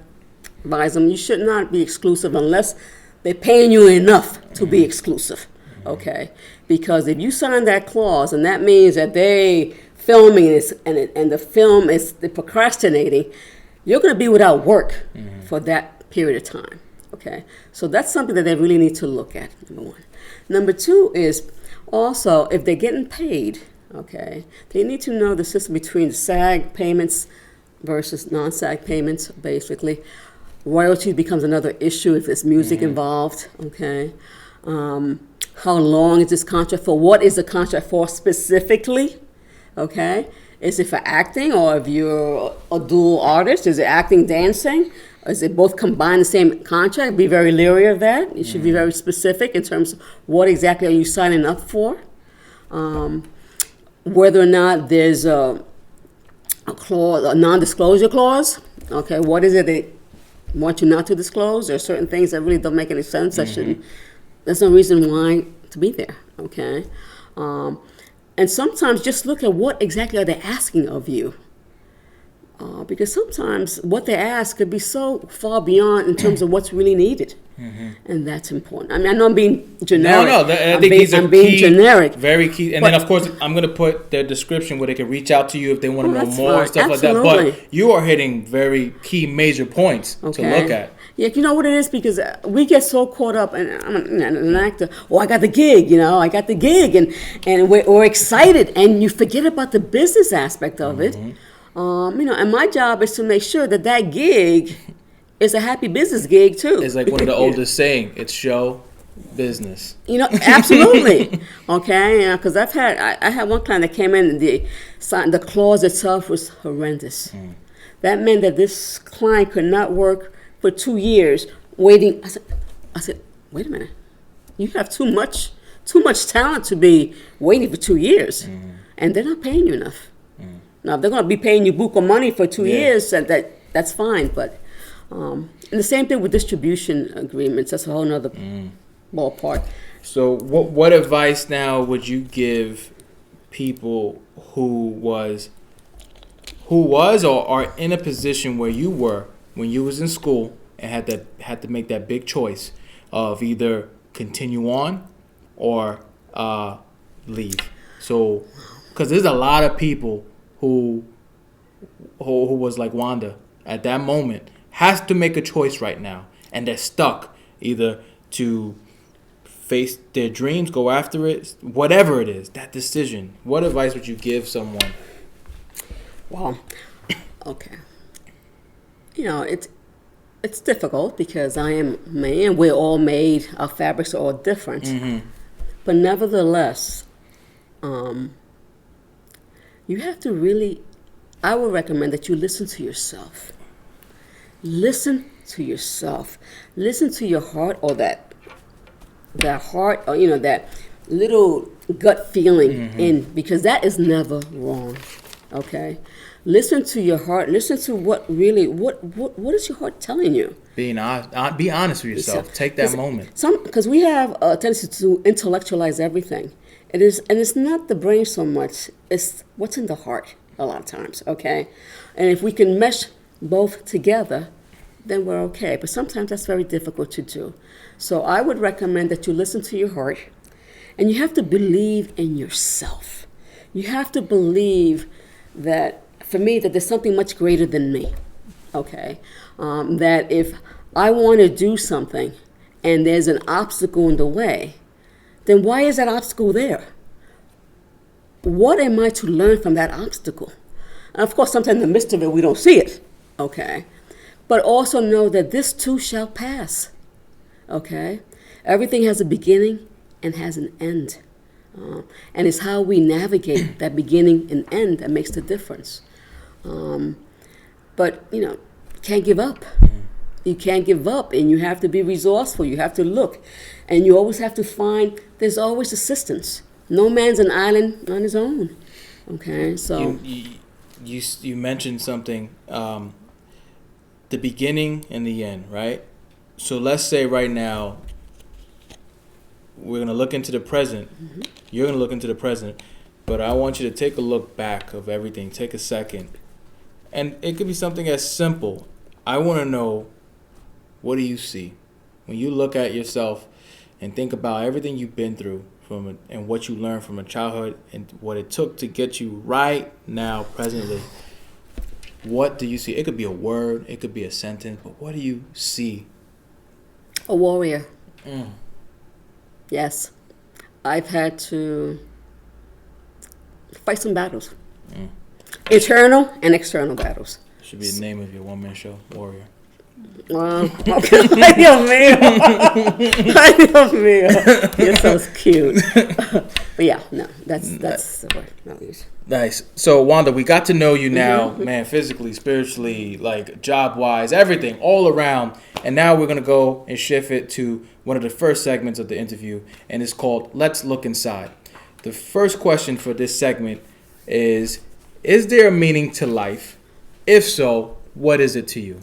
Speaker 2: advise them, you should not be exclusive unless they're paying you enough to be exclusive, okay? Because if you sign that clause, and that means that they filming this and the film is they're procrastinating, you're going to be without work for that period of time, okay? So that's something that they really need to look at, number one. Number two is also, if they're getting paid, okay, they need to know the system between SAG payments versus non-SAG payments, basically. Royalties becomes another issue if there's music involved, okay? How long is this contract for? What is the contract for specifically, okay? Is it for acting, or if you're a dual artist, is it acting, dancing? Is it both combined in the same contract? Be very leery of that. You should be very specific in terms of what exactly are you signing up for. Whether or not there's a clause, a non-disclosure clause. Okay, what is it they want you not to disclose? There are certain things that really don't make any sense. There's no reason why to be there. Okay, and sometimes just look at what exactly are they asking of you. Because sometimes what they ask could be so far beyond in terms of what's really needed. And that's important. I know I'm being generic.
Speaker 1: No, I think these are
Speaker 2: I'm being
Speaker 1: key,
Speaker 2: generic.
Speaker 1: Very key. And then, of course, I'm going to put their description where they can reach out to you if they want to know more and stuff
Speaker 2: Absolutely.
Speaker 1: like that. But you are hitting very key major points to look at.
Speaker 2: Yeah, you know what it is? Because we get so caught up, and I'm an actor. Oh, I got the gig, I got the gig, and we're excited, and you forget about the business aspect of it. And my job is to make sure that gig is a happy business gig too.
Speaker 1: It's like one of the oldest saying, it's show business.
Speaker 2: Absolutely. Okay, because I had one client that came in and the clause itself was horrendous. That meant that this client could not work for 2 years waiting. I said, wait a minute, you have too much talent to be waiting for 2 years, and they're not paying you enough. Now, if they're going to be paying you buku money for 2 years, that's fine. But and the same thing with distribution agreements. That's a whole other ballpark.
Speaker 1: So what advice now would you give people who was or are in a position where you were when you was in school and had to make that big choice of either continue on or leave? So, because there's a lot of people who was like Wanda at that moment, has to make a choice right now, and they're stuck either to face their dreams, go after it, whatever it is, that decision. What advice would you give someone?
Speaker 2: Well, okay. It's difficult because I am man. We're all made. Our fabrics are all different.
Speaker 1: Mm-hmm.
Speaker 2: But nevertheless, you have to really. I would recommend that you listen to yourself. Listen to yourself. Listen to your heart, or that heart, or that little gut feeling because that is never wrong. Okay, listen to your heart. Listen to what is your heart telling you.
Speaker 1: Be honest with yourself. Take that moment.
Speaker 2: Because we have a tendency to intellectualize everything. And it's not the brain so much. It's what's in the heart a lot of times. Okay, and if we can mesh both together, then we're okay. But sometimes that's very difficult to do. So I would recommend that you listen to your heart, and you have to believe in yourself. You have to believe that, for me, that there's something much greater than me. Okay, that if I want to do something and there's an obstacle in the way, then why is that obstacle there? What am I to learn from that obstacle? And of course, sometimes in the midst of it, we don't see it. Okay, but also know that this too shall pass. Okay, everything has a beginning and has an end, and it's how we navigate that beginning and end that makes the difference. But can't give up. You can't give up, and you have to be resourceful. You have to look, and you always have to find. There's always assistance. No man's an island on his own. Okay, so
Speaker 1: you mentioned something, the beginning and the end, right? So let's say right now we're gonna look into the present. Mm-hmm. You're gonna look into the present, but I want you to take a look back of everything. Take a second, and it could be something as simple. I want to know, what do you see when you look at yourself and think about everything you've been through and what you learned from a childhood and what it took to get you right now, presently. What do you see? It could be a word, it could be a sentence, but what do you see?
Speaker 2: A warrior. Yes. I've had to fight some battles. Internal and external battles.
Speaker 1: Should be the name of your one-man show, Warrior.
Speaker 2: Okay. Ay, Dios mío. Ay, Dios mío. You're so cute. But yeah, no, that's the word. No,
Speaker 1: nice. So, Wanda, we got to know you now, man, physically, spiritually, like job-wise, everything, all around. And now we're going to go and shift it to one of the first segments of the interview, and it's called Let's Look Inside. The first question for this segment is there a meaning to life? If so, what is it to you?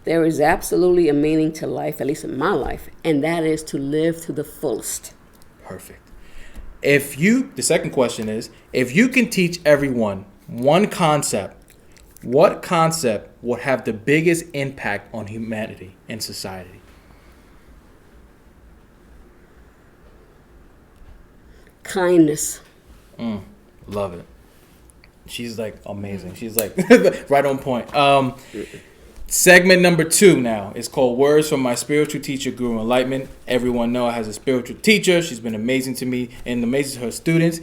Speaker 2: There is absolutely a meaning to life, at least in my life, and that is to live to the fullest.
Speaker 1: Perfect. The second question is, if you can teach everyone one concept, what concept would have the biggest impact on humanity and society?
Speaker 2: Kindness.
Speaker 1: Love it. She's like amazing. She's like right on point. Segment number 2 now is called Words from My Spiritual Teacher, Guru Enlightenment. Everyone know I has a spiritual teacher. She's been amazing to me and amazing to her students.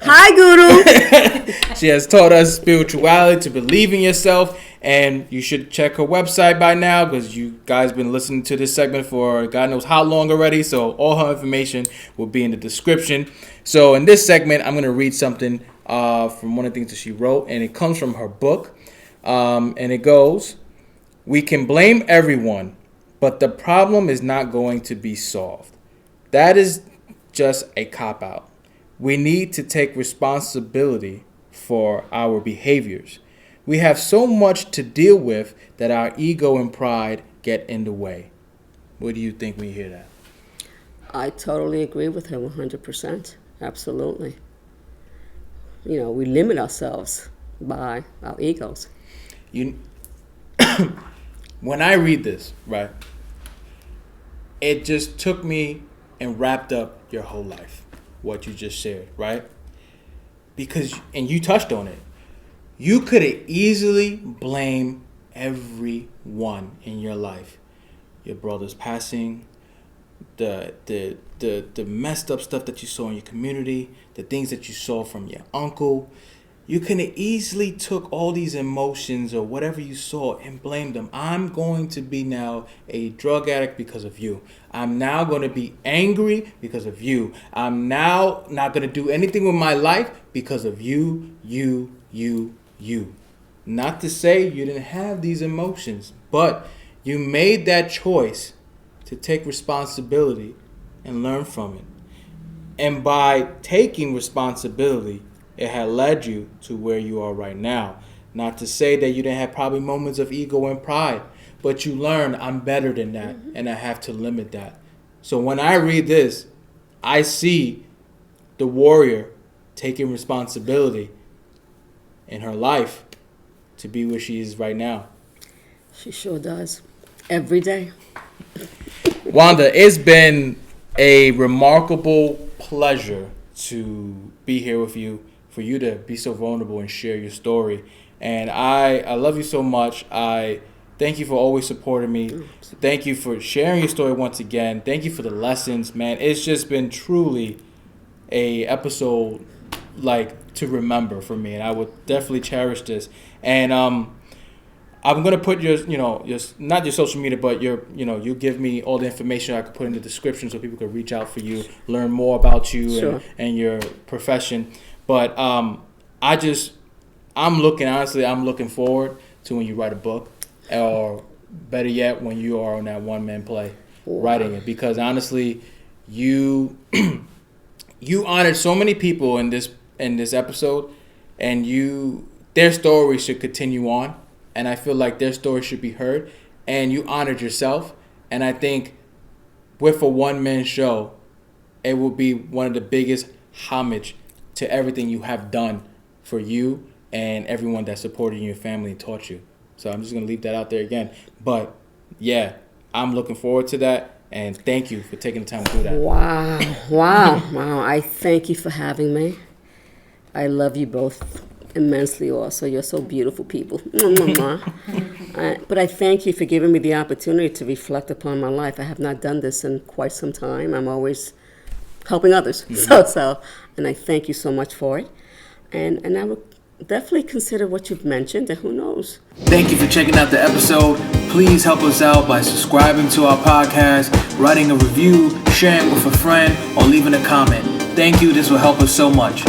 Speaker 2: Hi, Guru.
Speaker 1: She has taught us spirituality, to believe in yourself, and you should check her website by now because you guys been listening to this segment for God knows how long already. So all her information will be in the description. So in this segment, I'm going to read something from one of the things that she wrote, and it comes from her book, and it goes, "We can blame everyone, but the problem is not going to be solved. That is just a cop-out. We need to take responsibility for our behaviors. We have so much to deal with that our ego and pride get in the way." What do you think when you hear that?
Speaker 2: I totally agree with her 100%. Absolutely. We limit ourselves by our egos.
Speaker 1: When I read this, right, it just took me and wrapped up your whole life, what you just shared, right? Because, and you touched on it, you could have easily blamed everyone in your life. Your brother's passing, the messed up stuff that you saw in your community, the things that you saw from your uncle. You could have easily took all these emotions or whatever you saw and blamed them. I'm going to be now a drug addict because of you. I'm now going to be angry because of you. I'm now not going to do anything with my life because of you. Not to say you didn't have these emotions, but you made that choice to take responsibility and learn from it. And by taking responsibility, it had led you to where you are right now. Not to say that you didn't have probably moments of ego and pride, but you learn I'm better than that, and I have to limit that. So when I read this, I see the warrior taking responsibility in her life to be where she is right now.
Speaker 2: She sure does. Every day.
Speaker 1: Wanda, it's been a remarkable pleasure to be here with you, for you to be so vulnerable and share your story. And I love you so much. I thank you for always supporting me. Thank you for sharing your story once again. Thank you for the lessons, man. It's just been truly a episode like to remember for me, and I would definitely cherish this. And I'm gonna put your not your social media, but you give me all the information I could put in the description so people could reach out for you, learn more about you. Sure. and your profession. But I'm looking forward to when you write a book, or better yet, when you are on that one-man play writing it. Because honestly, you honored so many people in this episode, and their story should continue on. And I feel like their story should be heard. And you honored yourself. And I think with a one-man show, it will be one of the biggest homage to everything you have done for you and everyone that supported you, your family, and taught you. So I'm just going to leave that out there again. But, yeah, I'm looking forward to that. And thank you for taking the time to do that.
Speaker 2: Wow. I thank you for having me. I love you both immensely also. You're so beautiful people. But I thank you for giving me the opportunity to reflect upon my life. I have not done this in quite some time. I'm always helping others. So, and I thank you so much for it. And I would definitely consider what you've mentioned, and who knows.
Speaker 1: Thank you for checking out the episode. Please help us out by subscribing to our podcast, writing a review, sharing with a friend, or leaving a comment. Thank you. This will help us so much.